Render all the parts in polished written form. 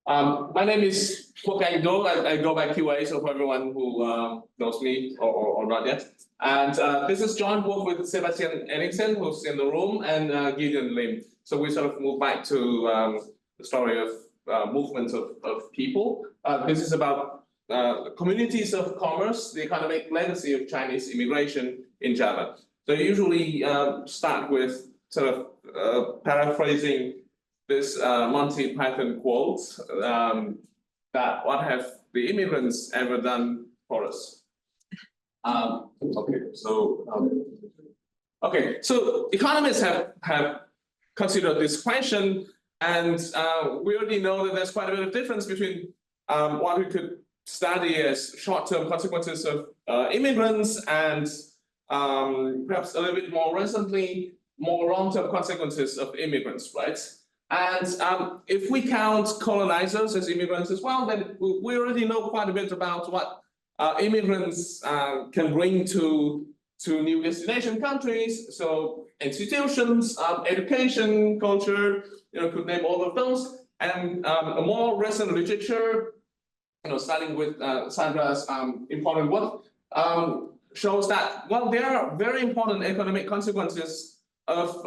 My name is Quoc-Anh. I go by QA, so for everyone who knows me or not yet. And this is John, both with Sebastian Ellingsen, who's in the room, and Gideon Lim. So we sort of move back to the story of movements of people. This is about communities of commerce, the economic legacy of Chinese immigration in Java. So I usually start with sort of paraphrasing this Monty Python quote, that what have the immigrants ever done for us? So economists have considered this question, and we already know that there's quite a bit of difference between what we could study as short-term consequences of immigrants and perhaps a little bit more recently, more long-term consequences of immigrants, right? And if we count colonizers as immigrants as well, then we already know quite a bit about what immigrants can bring to new destination countries. So institutions, education, culture, could name all of those. And a more recent literature, starting with Sandra's important work, shows that, well, there are very important economic consequences of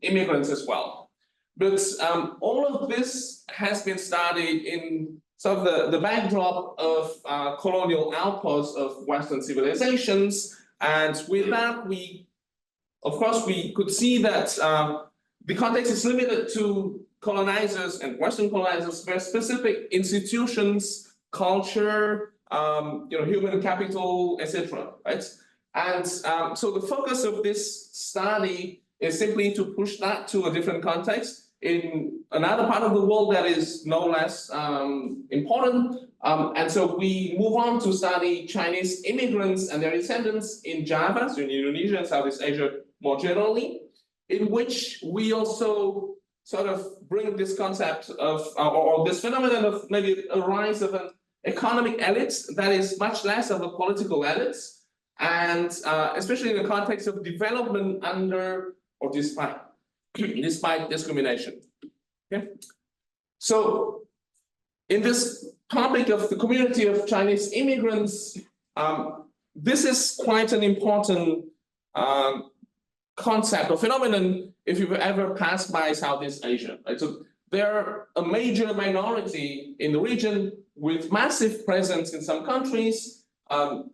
immigrants as well. But all of this has been studied in sort of the backdrop of colonial outposts of Western civilizations. And with that, of course, we could see that the context is limited to colonizers and Western colonizers, very specific institutions, culture, human capital, etc. Right? And so the focus of this study is simply to push that to a different context in another part of the world that is no less important. And so we move on to study Chinese immigrants and their descendants in Java, so in Indonesia and Southeast Asia more generally, in which we also sort of bring this concept of, or this phenomenon of maybe a rise of an economic elite that is much less of a political elite, and especially in the context of development under or despite discrimination. Okay, so in this topic of the community of Chinese immigrants, this is quite an important concept or phenomenon if you've ever passed by Southeast Asia. Right? So they're a major minority in the region with massive presence in some countries, in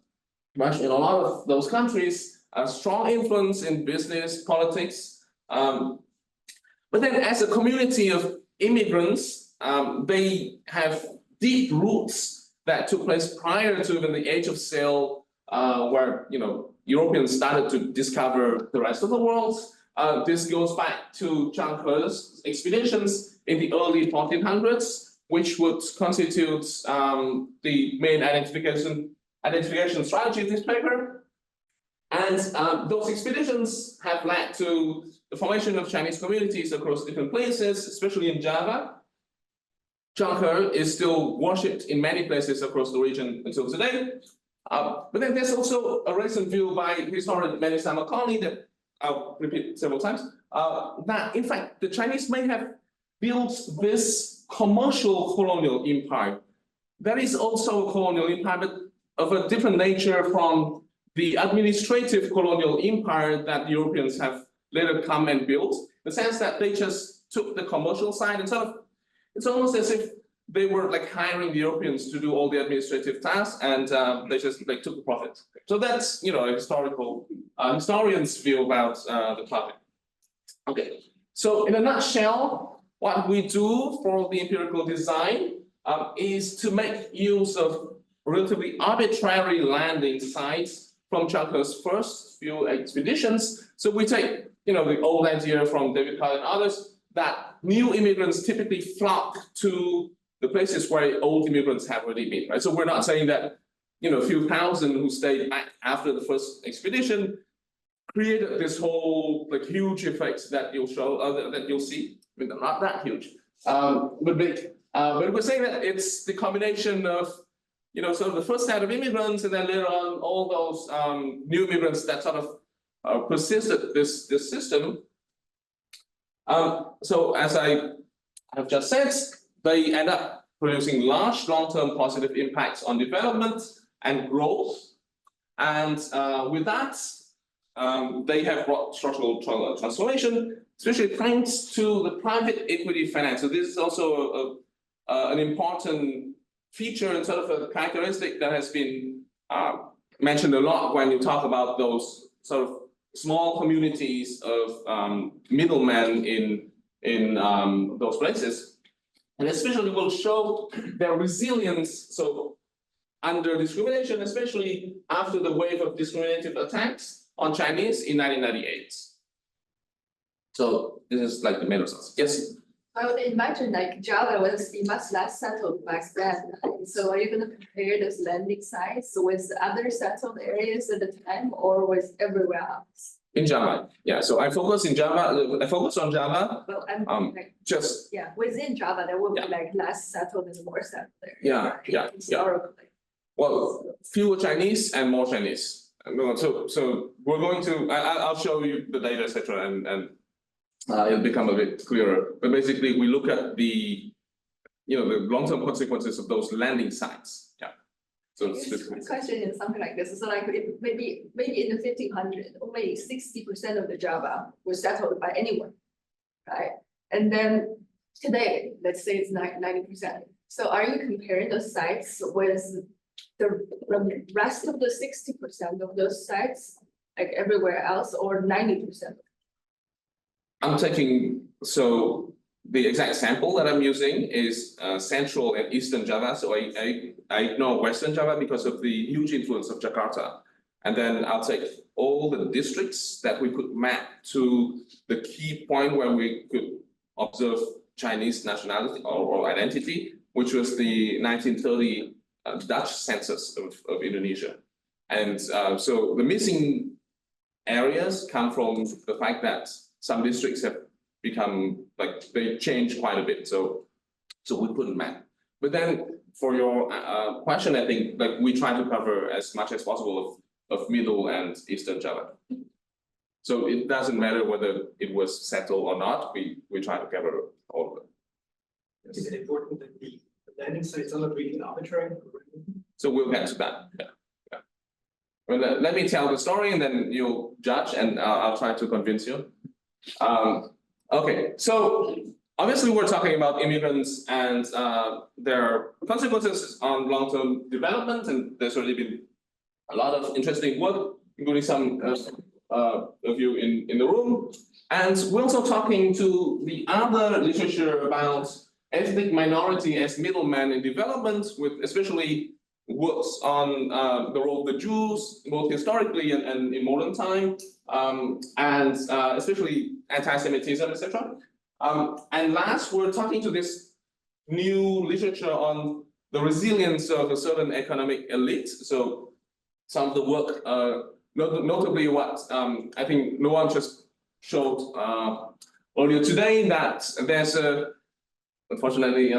a lot of those countries, a strong influence in business, politics. But then as a community of immigrants, they have deep roots that took place prior to even the age of sail, where Europeans started to discover the rest of the world. This goes back to Zhang He's expeditions in the early 1400s, which would constitute the main identification strategy of this paper. And those expeditions have led to the formation of Chinese communities across different places, especially in Java. Zhang He is still worshipped in many places across the region until today. But then there's also a recent view by historian Melissa Macaulay that I'll repeat several times, that in fact the Chinese may have built this commercial colonial empire. That is also a colonial empire, but of a different nature from the administrative colonial empire that Europeans have later come and built, in the sense that they just took the commercial side and sort of, it's almost as if they were like hiring the Europeans to do all the administrative tasks, and they just like took the profit. So that's a historical historian's view about the topic. Okay, so in a nutshell, what we do for the empirical design is to make use of relatively arbitrary landing sites from Zhang He's first few expeditions. So we take the old idea from David Carr and others that new immigrants typically flock to the places where old immigrants have already been, right? So we're not saying that a few thousand who stayed back after the first expedition created this whole huge effect that you'll see. I mean, not that huge, but big. But we're saying that it's the combination of sort of the first set of immigrants, and then later on all those new immigrants that sort of persisted this system. So as I have just said, they end up producing large long-term positive impacts on development and growth. And with that, they have brought structural transformation, especially thanks to the private equity finance. So this is also an important feature and sort of a characteristic that has been mentioned a lot when you talk about those sort of small communities of middlemen in those places, and especially will show their resilience. So under discrimination, especially after the wave of discriminative attacks on Chinese in 1998. So this is like the main results. Yes. I would imagine like Java was much less settled back then. Right? So are you going to compare those landing sites with other settled areas at the time or with everywhere else? In Java, yeah. So I focus in Java. I focus on Java. Well, I'm like, just within Java there will be like less settled and more settled areas. Yeah, right? Historically. Well, fewer Chinese and more Chinese. So we're going to. I'll show you the data, etc., and it'll become a bit clearer. But basically, we look at the the long-term consequences of those landing sites. Yeah. So the question is something like this. So like maybe in the 1500s, only 60% of the Java was settled by anyone, right? And then today, let's say it's 90%. So are you comparing those sites with the rest of the 60% of those sites, like everywhere else, or 90%? I'm taking, so the exact sample that I'm using is Central and Eastern Java. So I ignore Western Java because of the huge influence of Jakarta. And then I'll take all the districts that we could map to the key point where we could observe Chinese nationality or identity, which was the 1930 Dutch census of Indonesia. And so the missing areas come from the fact that some districts have become like they changed quite a bit. So we couldn't map. But then for your question, I think like we try to cover as much as possible of Middle and Eastern Java. So it doesn't matter whether it was settled or not. We try to cover all of it. Is it important that the landing sites are not really arbitrary? So we'll get to that. Yeah. Well, let me tell the story and then you'll judge, and I'll try to convince you. Okay, so obviously we're talking about immigrants and their consequences on long-term development, and there's already been a lot of interesting work, including some of you in the room. And we're also talking to the other literature about ethnic minority as middlemen in development, with especially works on the role of the Jews, both historically and in modern time, and especially anti-Semitism, etc. And last, we're talking to this new literature on the resilience of a certain economic elite. So some of the work, notably what I think Noam just showed earlier today, that there's a, unfortunately,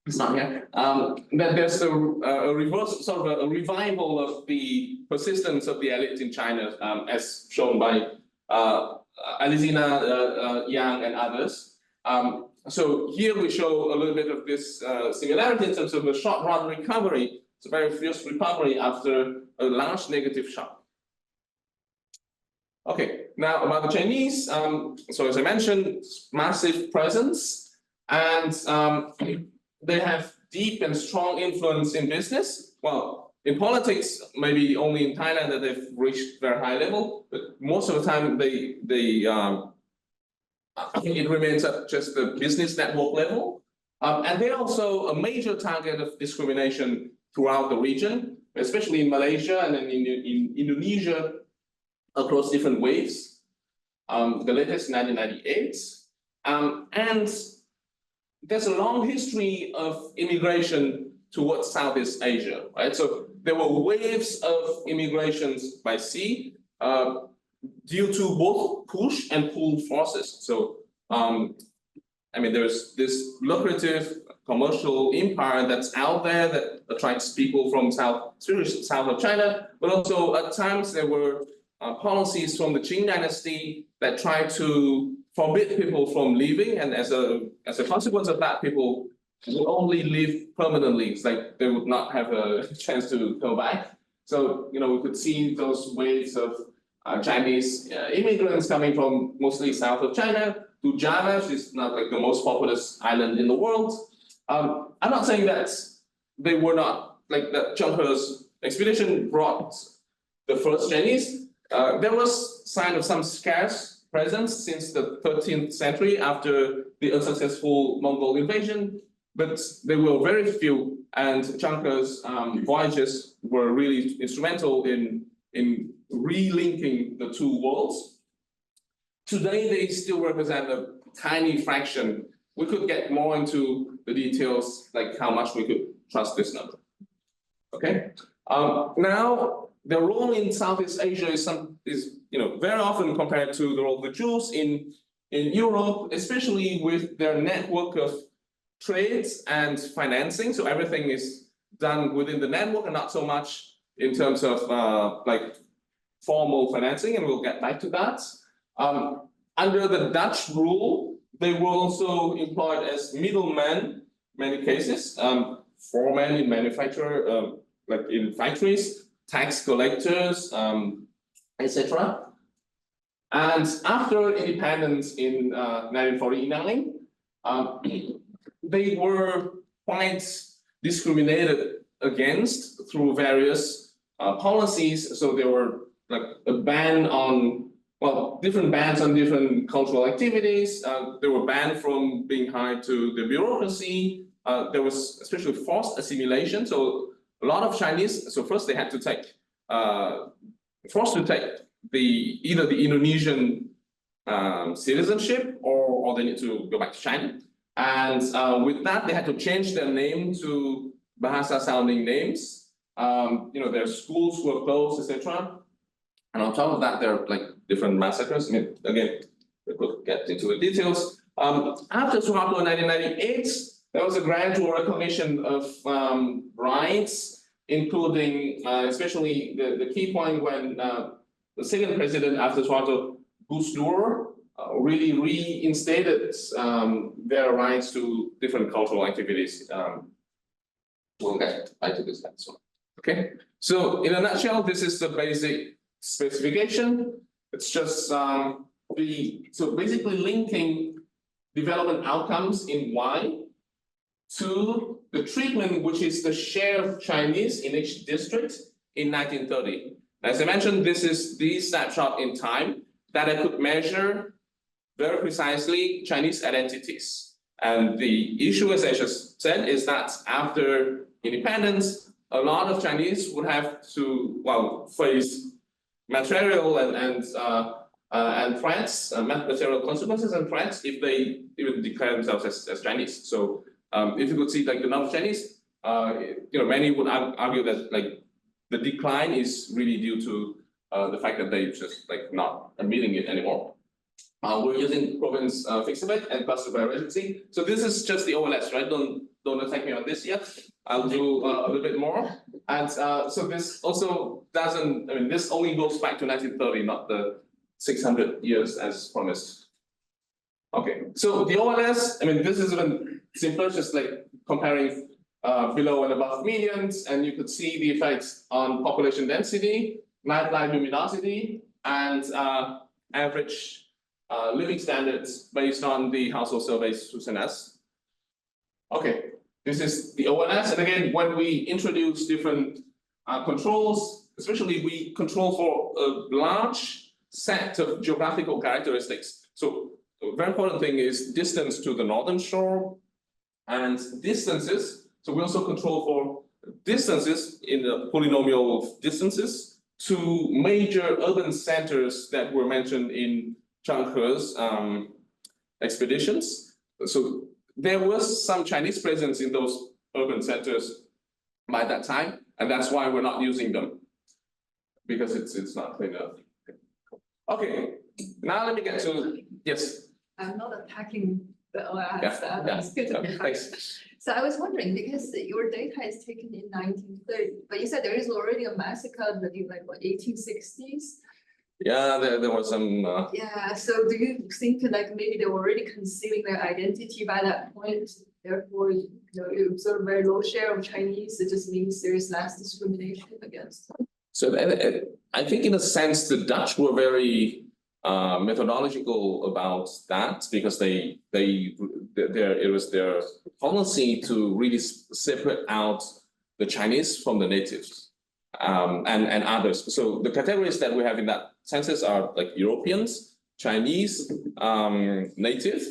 it's not here, that there's a reverse, sort of a revival of the persistence of the elite in China, as shown by Alizina Yang and others. So here we show a little bit of this similarity in terms of a short-run recovery. It's a very fierce recovery after a large negative shock. Okay, now about the Chinese. So as I mentioned, massive presence, and they have deep and strong influence in business. Well, in politics, maybe only in Thailand that they've reached very high level, but most of the time it remains at just the business network level. And they're also a major target of discrimination throughout the region, especially in Malaysia and then in Indonesia, across different waves. The latest 1998. And there's a long history of immigration towards Southeast Asia, right? So there were waves of immigrations by sea due to both push and pull forces. So, I mean, there's this lucrative commercial empire that's out there that attracts people from south of China, but also at times there were policies from the Qing dynasty that tried to forbid people from leaving, and as a consequence of that, people would only live permanently. It's like they would not have a chance to go back. So, we could see those waves of Chinese immigrants coming from mostly south of China to Java, which is not like the most populous island in the world. I'm not saying that they were not, like that Zheng He's expedition brought the first Chinese. There was sign of some scarce presence since the 13th century after the unsuccessful Mongol invasion, but they were very few, and Zheng He's voyages were really instrumental in relinking the two worlds. Today, they still represent a tiny fraction. We could get more into the details, like how much we could trust this number. Okay. Now, the role in Southeast Asia is very often compared to the role of the Jews in Europe, especially with their network of trades and financing. So everything is done within the network and not so much in terms of like formal financing, and we'll get back to that. Under the Dutch rule, they were also employed as middlemen in many cases, foremen in manufacture, like in factories, tax collectors, etc. And after independence in 1949, they were quite discriminated against through various policies. So there were like a ban on, different bans on different cultural activities. They were banned from being hired to the bureaucracy. There was especially forced assimilation. So a lot of Chinese, so first they had to take, forced to take either the Indonesian citizenship or they need to go back to China. And with that, they had to change their name to Bahasa sounding names. Their schools were closed, etc. And on top of that, there are like different massacres. I mean, again, we could get into the details. After Suharto in 1998, there was a gradual recognition of rights, including especially the key point when the second president after Suharto, Gus Dur, really reinstated their rights to different cultural activities. We'll get back to this next one. Okay, so in a nutshell, this is the basic specification. It's just so basically linking development outcomes in Y to the treatment, which is the share of Chinese in each district in 1930. As I mentioned, this is the snapshot in time that I could measure very precisely Chinese identities. And the issue, as I just said, is that after independence, a lot of Chinese would have to, face material and threats, material consequences and threats if they even declare themselves as Chinese. So if you could see like the number of Chinese, many would argue that like the decline is really due to the fact that they just like not admitting it anymore. We're using province fixed limit and cluster by residency. So this is just the OLS, right? Don't attack me on this yet. I'll do a little bit more. And so this also doesn't, this only goes back to 1930, not the 600 years as promised. Okay, so the OLS, this is even simpler, just like comparing below and above medians, and you could see the effects on population density, nightlife luminosity, and average living standards based on the household surveys SNS. Okay, this is the ONS, and again, when we introduce different controls, especially we control for a large set of geographical characteristics. So a very important thing is distance to the northern shore and distances. So we also control for distances in the polynomial of distances to major urban centers that were mentioned in Zheng He's expeditions. So there was some Chinese presence in those urban centers by that time, and that's why we're not using them, because it's not clear enough. Okay, now let me get to, yes. I'm not attacking the OS. Yeah, It's good to be thanks. So I was wondering, because your data is taken in 1930, but you said there is already a massacre in like what, 1860s? Yeah, there was some. Yeah, so do you think like maybe they were already concealing their identity by that point? Therefore, you observe very low share of Chinese, it just means there is less discrimination against them. So I think in a sense, the Dutch were very methodological about that because it was their policy to really separate out the Chinese from the natives and others. So the categories that we have in that census are like Europeans, Chinese, native,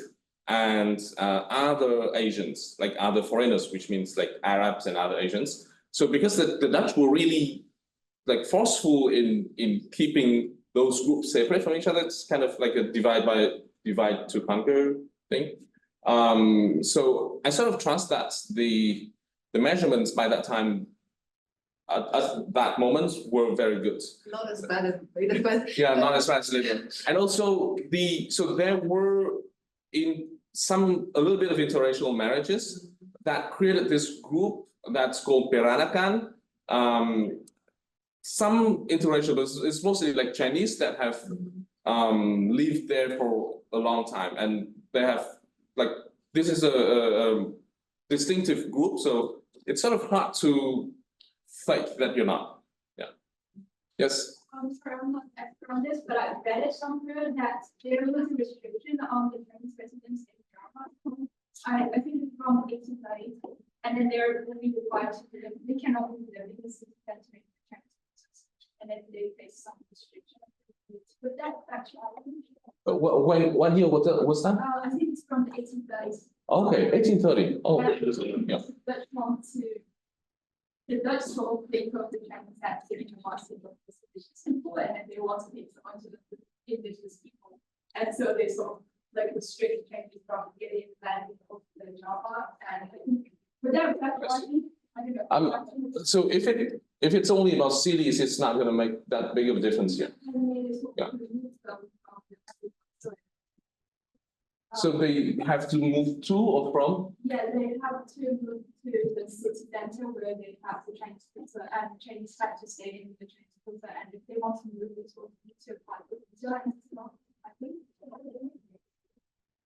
and other Asians, like other foreigners, which means like Arabs and other Asians. So because the Dutch were really like forceful in keeping those groups separate from each other, it's kind of like a divide to conquer thing. So I sort of trust that the measurements by that time at that moment were very good. Not as bad as later, but. Yeah, not as bad as later. And also so there were a little bit of interracial marriages that created this group that's called Peranakan. Some interracial, but it's mostly like Chinese that have lived there for a long time, and they have like this is a distinctive group, so it's sort of hard to fake that you're not. Yeah. Yes. Sorry, I'm not expert on this, but I read it somewhere that there was a restriction on the Chinese residents in Java. I think it's from 1830, and then they're really required to live. They cannot move there because it's Chinese. And then they face some restriction. But that's actually. What year was that? I think it's from the 1830s. Okay, 1830. Oh, yeah. Dutch want to. The Dutch whole think of the Chinese as giving a massive of the people, and then they want to take someone to the indigenous people. And so they sort of like restrict Chinese from getting land of the Java. And I think, but that's actually, I don't know. So if it's only about cities, it's not going to make that big of a difference here. Yeah. So they have to move to or from? Yeah, they have to move to the city center where they have the Chinese filter and Chinese have to stay in the Chinese filter. And if they want to move, it will need to apply for the visa, and it's not, I think.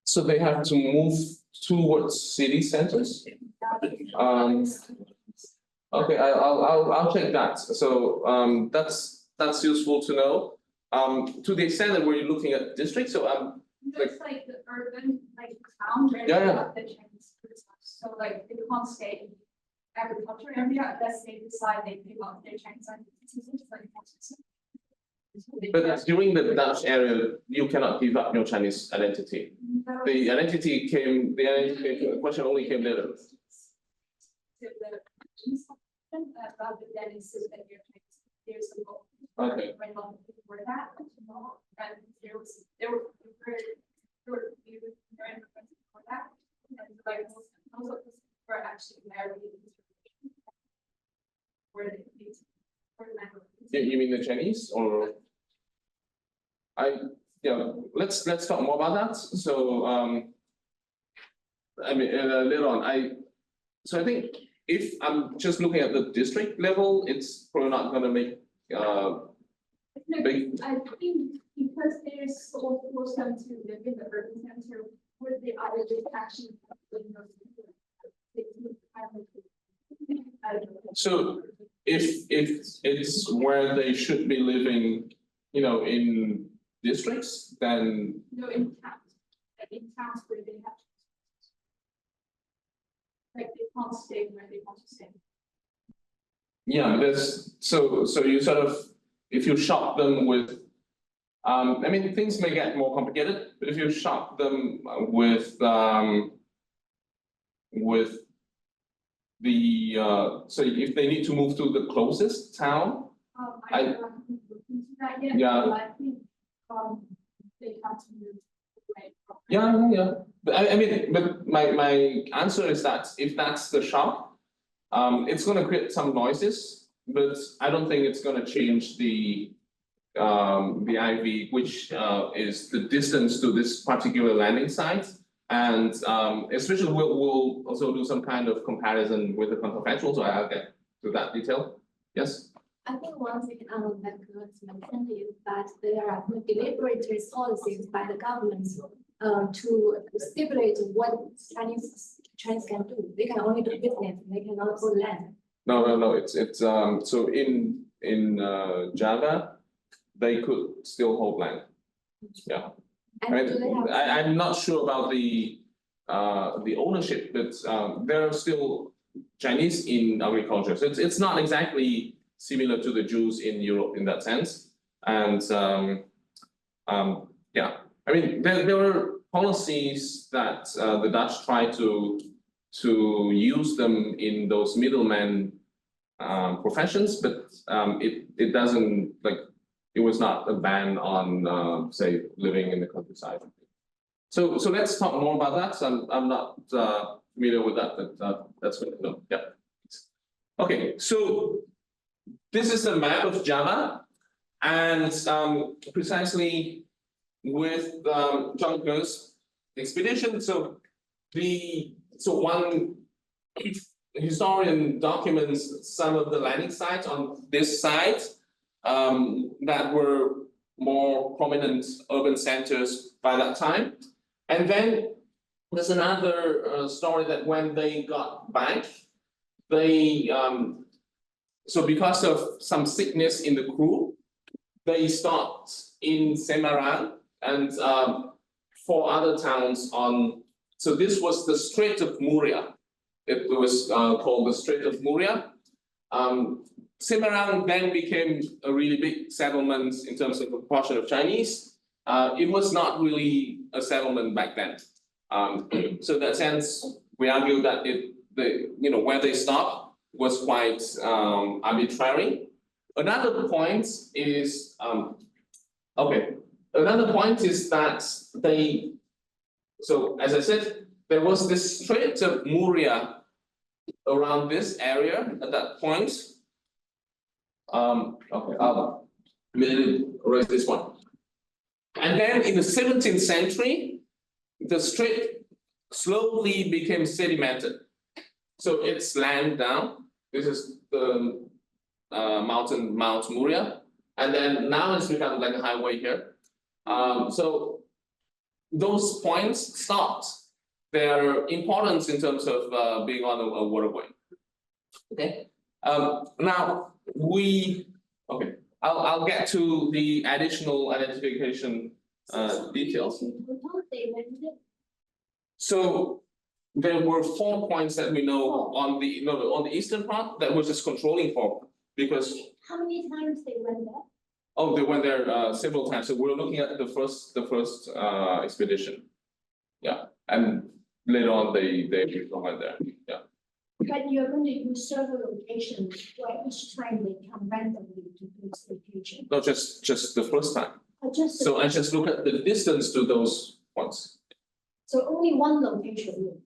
So they have to move towards city centers? Okay, I'll check that. So that's useful to know. To the extent that we're looking at districts, so Just like the urban, like town, where Yeah, they yeah. have the Chinese business. So like they can't stay in agriculture area unless they decide they give up their Chinese identity, like. but during the Dutch area, you cannot give up your Chinese identity. The identity came the question only came later. Rather than insist that you're Chinese, there's a goal. Okay. When long before that, and there were before that, and like most of us were actually married. Where they You mean the Chinese or? Let's talk more about that. So I mean later on I think if I'm just looking at the district level, it's probably not going to make big. I think because they're so close to live in the urban center, would they either just actually. So if it's where they should be living, in districts, then No, in towns, like in towns where they have. Like they can't stay where they want to stay. yeah, there's so you sort of if you shock them with I mean things may get more complicated, but if you shock them with the so if they need to move to the closest town. I haven't looked into that yet. Yeah. But I think they have to move away from. Yeah. But I mean, but my answer is that if that's the shock, it's going to create some noises, but I don't think it's going to change the IV, which is the distance to this particular landing site, and especially we'll also do some kind of comparison with the counterfactual. So I'll get to that detail. Yes. I think one thing that mentioned is that there are deliberate policies by the government to stipulate what Chinese Chinese can do? They can only do business, they cannot own land. No, it's so in Java, they could still hold land. Yeah. I And do they mean, have? I'm not sure about the ownership, but there are still Chinese in agriculture, so it's not exactly similar to the Jews in Europe in that sense. And yeah, I mean, there were policies that the Dutch tried to use them in those middlemen professions, but it doesn't like. It was not a ban on say living in the countryside. So let's talk more about that. So I'm not familiar with that, but that's good to know. Yeah. Okay, so this is the map of Java, and precisely with John Kerr's expedition. So one historian documents some of the landing sites on this site that were more prominent urban centers by that time. And then there's another story that when they got back, they so because of some sickness in the crew, they stopped in Semarang and 4 other towns on. So this was the Strait of Muria. It was called the Strait of Muria. Semarang then became a really big settlement in terms of the proportion of Chinese. It was not really a settlement back then. So in that sense, we argue that where they stopped was quite arbitrary. Another point is that they. So as I said, there was this Strait of Muria around this area at that point. Okay, I'll erase this one. And then in the 17th century, the strait slowly became sedimented. So it slammed down. This is the mountain, Mount Muria. And then now it's become like a highway here. So those points stopped their importance in terms of being on a waterway. Okay. Now I'll get to the additional identification details. So there were 4 points that we know on the eastern part that was just controlling for, because How many times they went there? oh, they went there several times. So we're looking at the first expedition. Yeah, and later on they went there. Yeah. But you're going to use several locations where each time they come randomly to this location. No, just the first time. So I just look at the distance to those points. So only one location.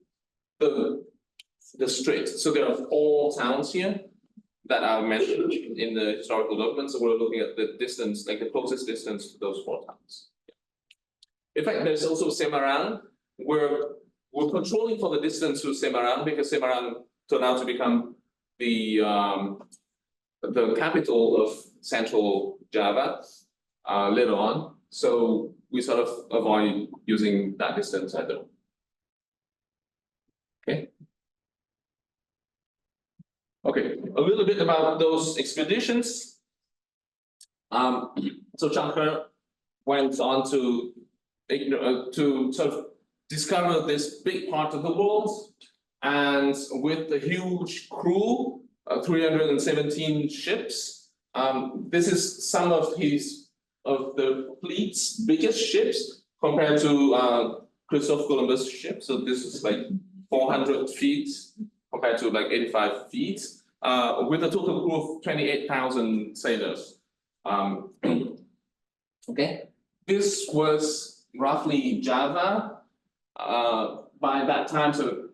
The strait. So there are 4 towns here that are mentioned in the historical documents. So we're looking at the distance, like the closest distance to those 4 towns. In fact, there's also Semarang, where we're controlling for the distance to Semarang because Semarang turned out to become the capital of central Java later on. So we sort of avoid using that distance either. Okay. Okay, a little bit about those expeditions. So John Kerr went on to sort of discover this big part of the world, and with the huge crew, 317 ships. This is some of the fleet's biggest ships compared to Christopher Columbus' ship. So this is like 400 feet compared to like 85 feet, with a total crew of 28,000 sailors. Okay, this was roughly Java by that time. So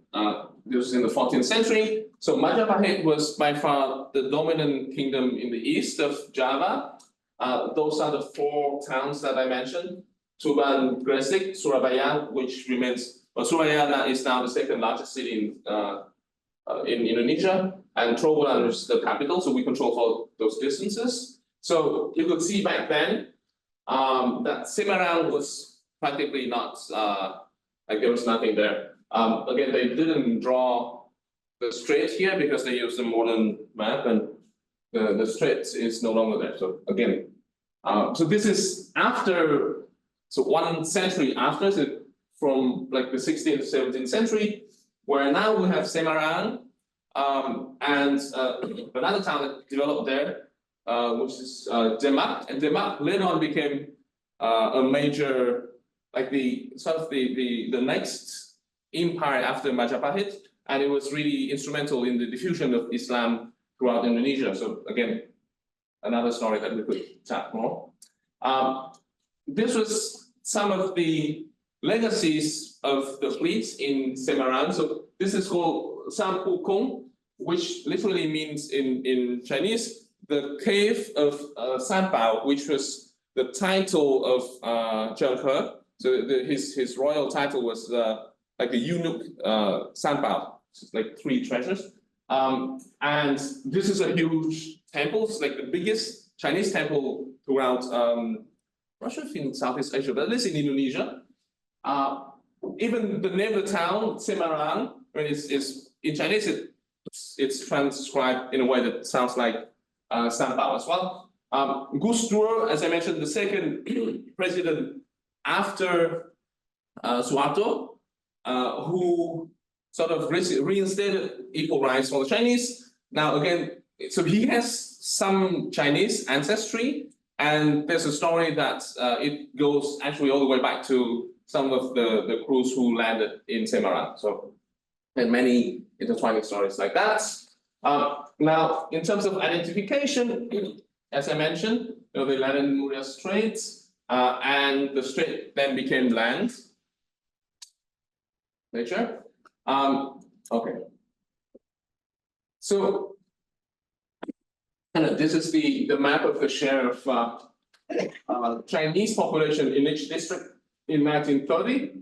this was in the 14th century. So Majapahit was by far the dominant kingdom in the east of Java. Those are the 4 towns that I mentioned: Tuban, Gresik, Surabaya, which remains. Surabaya is now the 2nd largest city in Indonesia, and Trowulan is the capital. So we control for those distances. So you could see back then that Semarang was practically not like there was nothing there. Again, they didn't draw the strait here because they used a modern map, and the strait is no longer there. So again, so this is after, so 1 century after, so from like the 16th to 17th century, where now we have Semarang, and another town that developed there, which is Demak, and Demak later on became a major, like the sort of the next empire after Majapahit, and it was really instrumental in the diffusion of Islam throughout Indonesia. So again, another story that we could chat more. This was some of the legacies of the fleets in Semarang. So this is called Sampu Kong, which literally means in Chinese the cave of Sanpao, which was the title of Zheng He. So his royal title was like the eunuch Sanpao, like 3 treasures. And this is a huge temple. It's like the biggest Chinese temple throughout, I'm not sure if in Southeast Asia, but at least in Indonesia. Even the name of the town, Semarang, when it's in Chinese, it's transcribed in a way that sounds like Sanpao as well. Gus Dur, as I mentioned, the second president after Suharto, who sort of reinstated equal rights for the Chinese. Now again, so he has some Chinese ancestry, and there's a story that it goes actually all the way back to some of the crews who landed in Semarang. So, and many intertwining stories like that. Now, in terms of identification, as I mentioned, they landed in Muria Strait, and the strait then became land. Later. Okay. So, this is the map of the share of Chinese population in each district in 1930.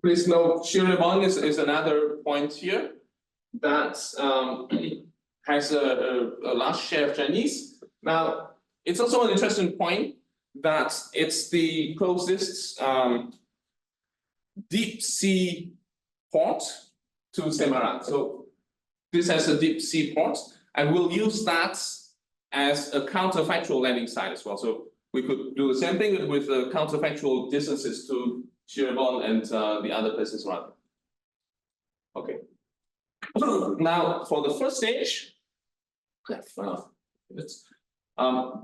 Please note, Cirebon is another point here that has a large share of Chinese. Now, it's also an interesting point that it's the closest deep sea port to Semarang. So this has a deep sea port, and we'll use that as a counterfactual landing site as well. So we could do the same thing with the counterfactual distances to Cirebon and the other places around. Okay. Now for the first stage,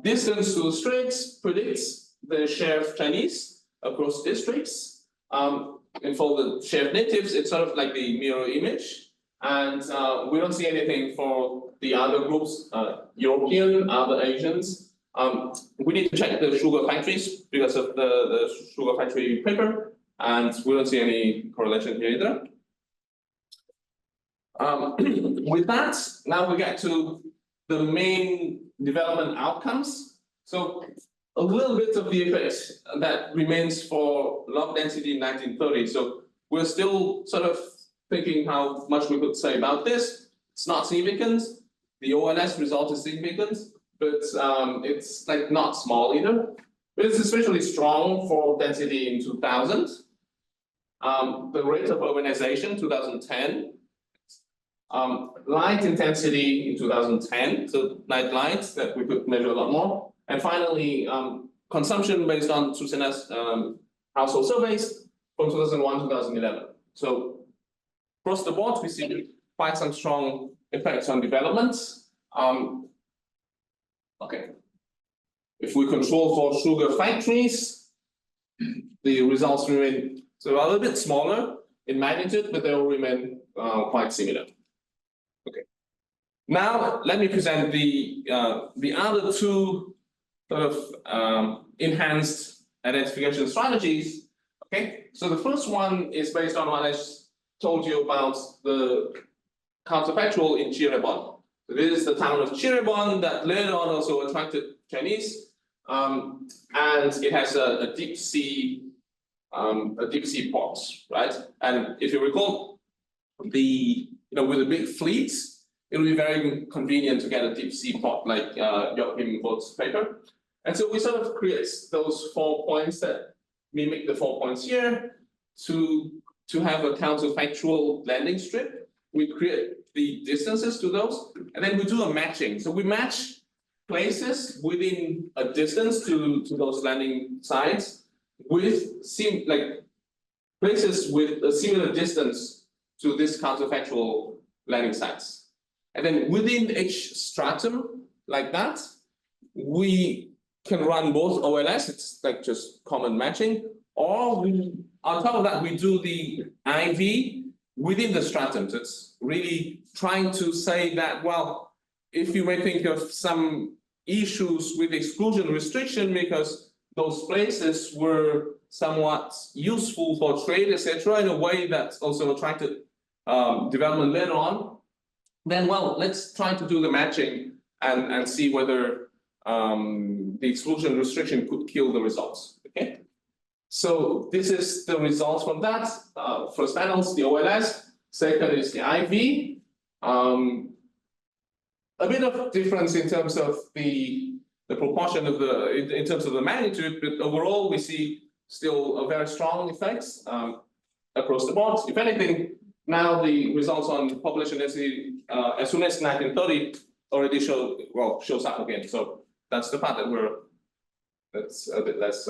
distance to the straits predicts the share of Chinese across districts. And for the share of natives, it's sort of like the mirror image. And we don't see anything for the other groups, European, other Asians. We need to check the sugar factories because of the sugar factory paper, and we don't see any correlation here either. With that, now we get to the main development outcomes. So a little bit of the effect that remains for log density in 1930. So we're still sort of thinking how much we could say about this. It's not significant. The ONS result is significant, but it's like not small either. But it's especially strong for density in 2000. The rate of urbanization, 2010. Light intensity in 2010, so night light that we could measure a lot more. And finally, consumption based on Susena's household surveys from 2001 to 2011. So across the board, we see quite some strong effects on development. Okay. If we control for sugar factories, the results remain so a little bit smaller in magnitude, but they will remain quite similar. Okay. Now let me present the other two sort of enhanced identification strategies. Okay, so the first one is based on what I told you about the counterfactual in Cirebon. So this is the town of Cirebon that later on also attracted Chinese, and it has a deep sea port, right? And if you recall, with the big fleets, it will be very convenient to get a deep sea port like Joachim Both's paper. And so we sort of create those 4 points that mimic the 4 points here to to have a counterfactual landing strip. We create the distances to those, and then we do a matching. So we match places within a distance to those landing sites with places with a similar distance to this counterfactual landing sites. And then within each stratum, like that, we can run both OLS, it's like just common matching, or we, on top of that, we do the IV within the stratum. So it's really trying to say that, well, if you may think of some issues with exclusion restriction because those places were somewhat useful for trade, etc., in a way that also attracted development later on, then well, let's try to do the matching and see whether the exclusion restriction could kill the results. Okay, so this is the results from that. First panels, the OLS. Second is the IV. A bit of difference in terms of the proportion of in terms of the magnitude, but overall we see still a very strong effects across the board. If anything, now the results on population density as soon as 1930 already shows up again. So that's the part that that's a bit less.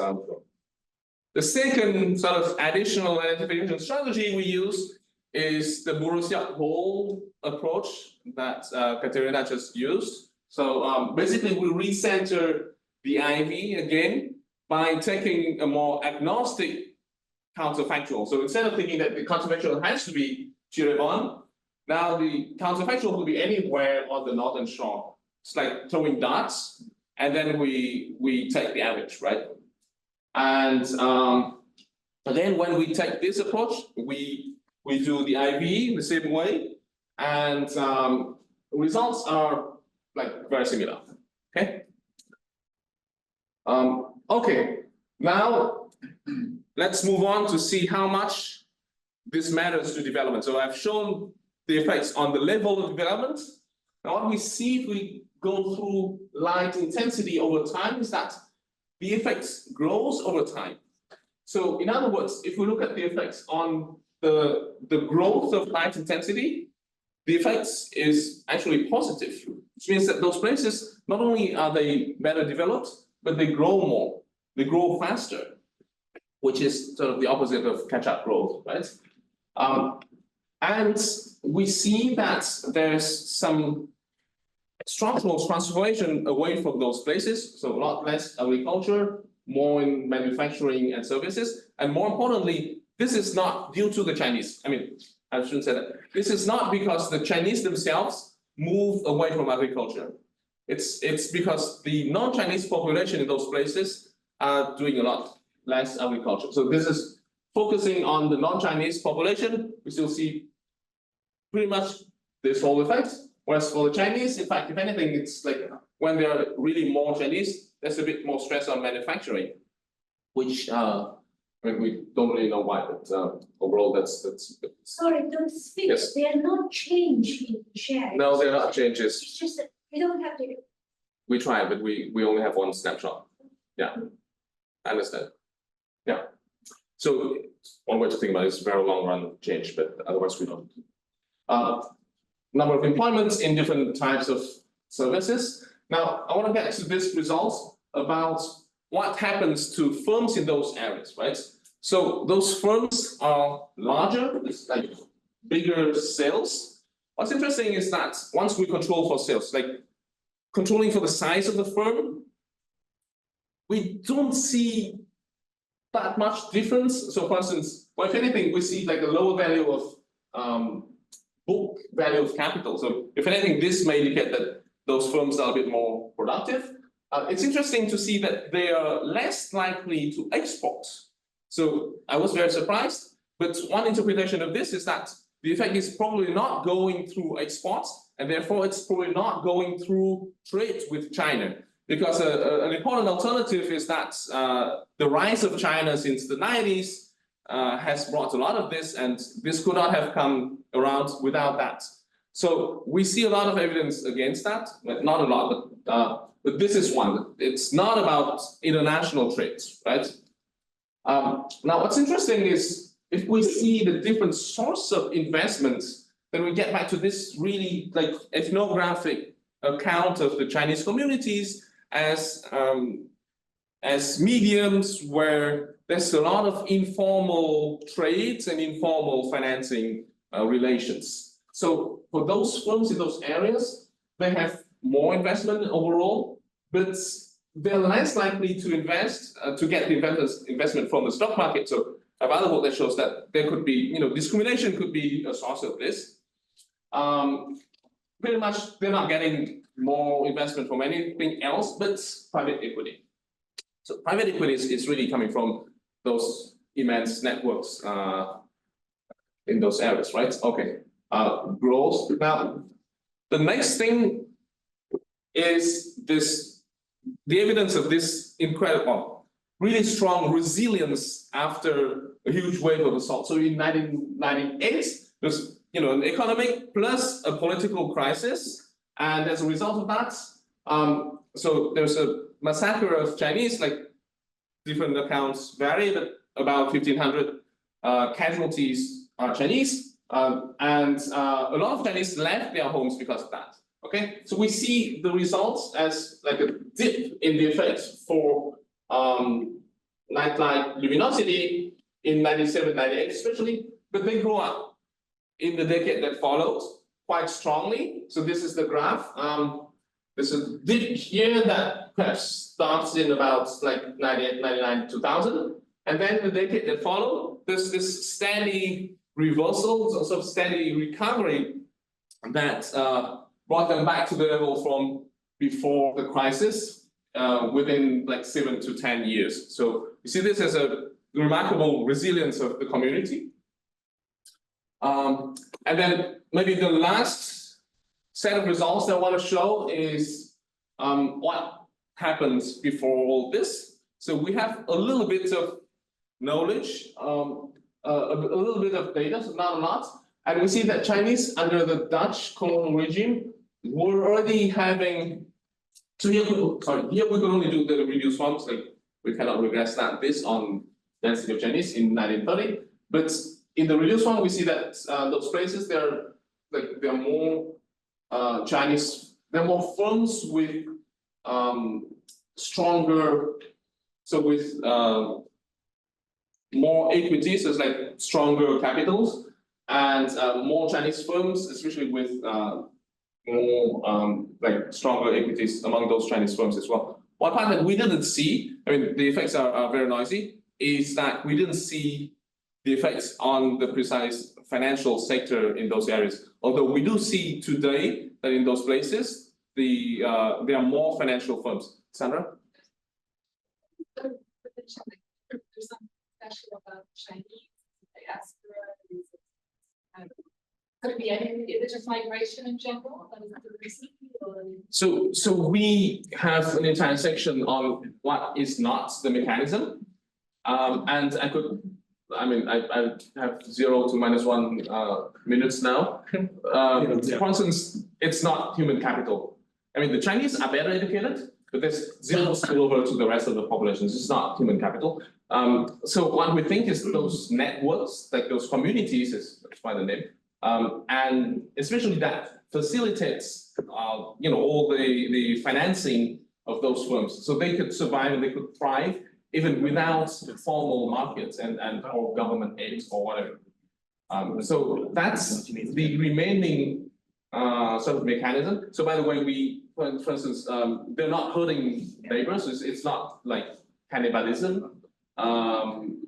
The second sort of additional identification strategy we use is the Borussia hole approach that Katerina just used. So basically we recenter the IV again by taking a more agnostic counterfactual. So instead of thinking that the counterfactual has to be Chirivon, now the counterfactual will be anywhere on the northern shore. It's like throwing darts, and then we take the average, right? And then when we take this approach, we do the IV the same way, and results are like very similar. Okay. Okay. Now let's move on to see how much this matters to development. So I've shown the effects on the level of development. Now what we see if we go through light intensity over time is that the effects grows over time. So in other words, if we look at the effects on the growth of light intensity, the effects is actually positive, which means that those places, not only are they better developed, but they grow more, they grow faster, which is sort of the opposite of catch-up growth, right? And we see that there's some structural transformation away from those places, so a lot less agriculture, more in manufacturing and services, and more importantly, this is not due to the Chinese. I mean, I shouldn't say that. This is not because the Chinese themselves move away from agriculture. It's because the non-Chinese population in those places are doing a lot less agriculture. So this is focusing on the non-Chinese population. We still see pretty much this whole effect. Whereas for the Chinese, in fact, if anything, it's like when there are really more Chinese, there's a bit more stress on manufacturing, which I mean, we don't really know why, but overall, that's. Sorry, those figures, they are not changed in the share. No, they're not changes. It's just that we don't have to. We try, but we only have one snapshot. Yeah, I understand. Yeah, so one way to think about it is very long run change, but otherwise we don't. Number of employments in different types of services. Now, I want to get to this result about what happens to firms in those areas, right? So those firms are larger, it's like bigger sales. What's interesting is that once we control for sales, like controlling for the size of the firm, we don't see that much difference. So for instance, well, if anything, we see like a lower value of book value of capital. So if anything, this may indicate that those firms are a bit more productive. It's interesting to see that they are less likely to export. So I was very surprised, but one interpretation of this is that the effect is probably not going through exports, and therefore it's probably not going through trade with China. Because an important alternative is that the rise of China since the 90s has brought a lot of this, and this could not have come around without that. So we see a lot of evidence against that, but not a lot, but this is one. It's not about international trades, right? Now, what's interesting is if we see the different source of investments, then we get back to this really like ethnographic account of the Chinese communities as mediums where there's a lot of informal trades and informal financing relations. So for those firms in those areas, they have more investment overall, but they're less likely to invest to get the investment from the stock market. So I have other work that shows that there could be, discrimination could be a source of this. Pretty much they're not getting more investment from anything else but private equity. So private equity is really coming from those immense networks in those areas, right? Okay, growth. Now, the next thing is the evidence of this incredible, really strong resilience after a huge wave of assault. So in 1998, there's an economic plus a political crisis, and as a result of that, so there's a massacre of Chinese, like different accounts vary, but about 1,500 casualties are Chinese, and a lot of Chinese left their homes because of that. Okay, so we see the results as like a dip in the effects for nightlife luminosity in 97, 98 especially, but they grow up in the decade that follows quite strongly. So this is the graph. There's a dip here that perhaps starts in about like 98, 99, 2000. And then the decade that followed, there's this steady reversal, sort of steady recovery that brought them back to the level from before the crisis within like 7 to 10 years. So you see this as a remarkable resilience of the community. And then maybe the last set of results that I want to show is what happens before all this. So we have a little bit of knowledge, a little bit of data, so not a lot. And we see that Chinese under the Dutch colonial regime were already having, so here we could only do the reduced forms, like we cannot regress that this on density of Chinese in 1930. But in the reduced one, we see that those places they're more Chinese, they're more firms with stronger, so with more equity, so it's like stronger capitals, and more Chinese firms, especially with more like stronger equities among those Chinese firms as well. One part that we didn't see, I mean, the effects are very noisy, is that we didn't see the effects on the precise financial sector in those areas. Although we do see today that in those places, there are more financial firms. Sandra? There's something special about Chinese diaspora. Could it be any religious migration in general? So we have an entire section on what is not the mechanism, and I have 0 to -1 minutes now. For instance, it's not human capital. I mean, the Chinese are better educated, but there's zero spillover to the rest of the population. This is not human capital. So what we think is those networks, like those communities, that's why the name, and especially that facilitates, all the financing of those firms, so they could survive and they could thrive even without formal markets and or government aid or whatever. So that's the remaining sort of mechanism. So by the way, for instance, they're not hurting neighbors. It's not like cannibalism. I'm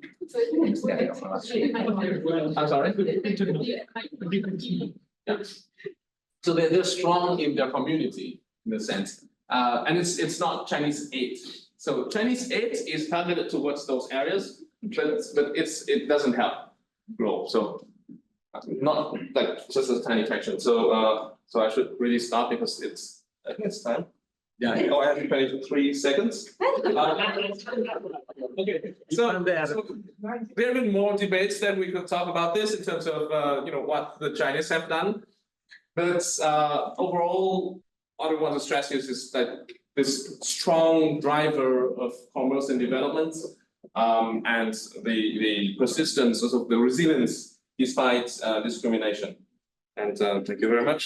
sorry. Yeah. So they're strong in their community in a sense, and it's not Chinese aid. So Chinese aid is targeted towards those areas, but it doesn't help grow. So not like just a tiny fraction. So I should really stop because I think it's time. Yeah, I have 23 seconds. Okay, so there have been more debates that we could talk about this in terms of what the Chinese have done, but overall, what I want to stress is that this strong driver of commerce and development and the persistence, also the resilience despite discrimination. And thank you very much.